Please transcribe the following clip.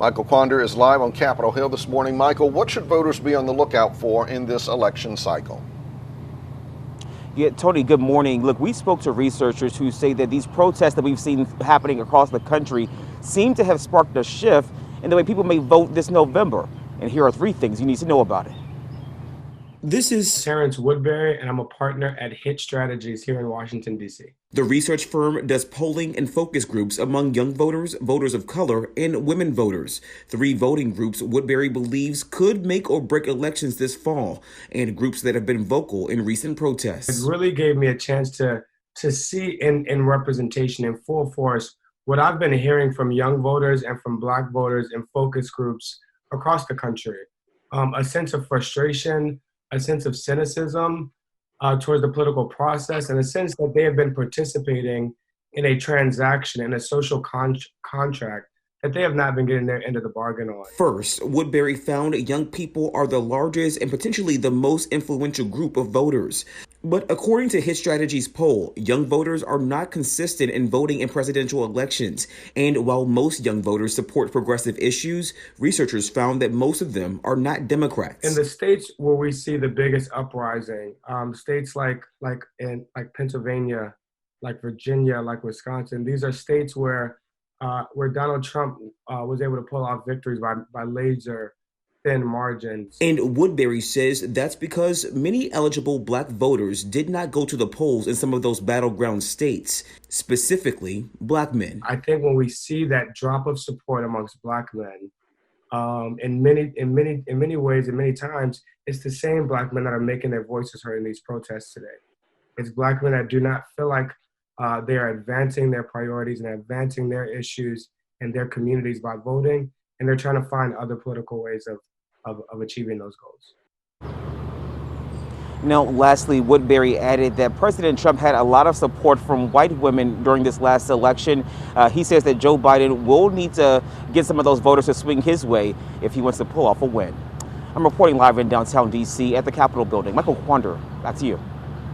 Michael Quander is live on Capitol Hill this morning. Michael, what should voters be on the lookout for in this election cycle? Yeah, Tony, good morning. Look, we spoke to researchers who say that these protests that we've seen happening across the country seem to have sparked a shift in the way people may vote this November. And here are 3 things you need to know about it. This is Terrence Woodbury, and I'm a partner at HIT Strategies here in Washington, D.C. The research firm does polling and focus groups among young voters, voters of color, and women voters. 3 voting groups Woodbury believes could make or break elections this fall, and groups that have been vocal in recent protests. It really gave me a chance to see in representation in full force what I've been hearing from young voters and from Black voters in focus groups across the country. A sense of frustration, a sense of cynicism towards the political process, and a sense that they have been participating in a transaction, in a social contract that they have not been getting their end of the bargain on. First, Woodbury found young people are the largest and potentially the most influential group of voters. But according to HIT Strategies poll, young voters are not consistent in voting in presidential elections. And while most young voters support progressive issues, researchers found that most of them are not Democrats. In the states where we see the biggest uprising, states like Pennsylvania, like Virginia, like Wisconsin, these are states where Donald Trump was able to pull off victories by laser thin margins. And Woodbury says that's because many eligible Black voters did not go to the polls in some of those battleground states, specifically Black men. I think when we see that drop of support amongst Black men, in many ways and many times, it's the same Black men that are making their voices heard in these protests today. It's Black men that do not feel like they are advancing their priorities and advancing their issues in their communities by voting, and they're trying to find other political ways of achieving those goals. Now, lastly, Woodbury added that President Trump had a lot of support from white women during this last election. He says that Joe Biden will need to get some of those voters to swing his way if he wants to pull off a win. I'm reporting live in downtown D.C. at the Capitol building. Michael Quander, back to you.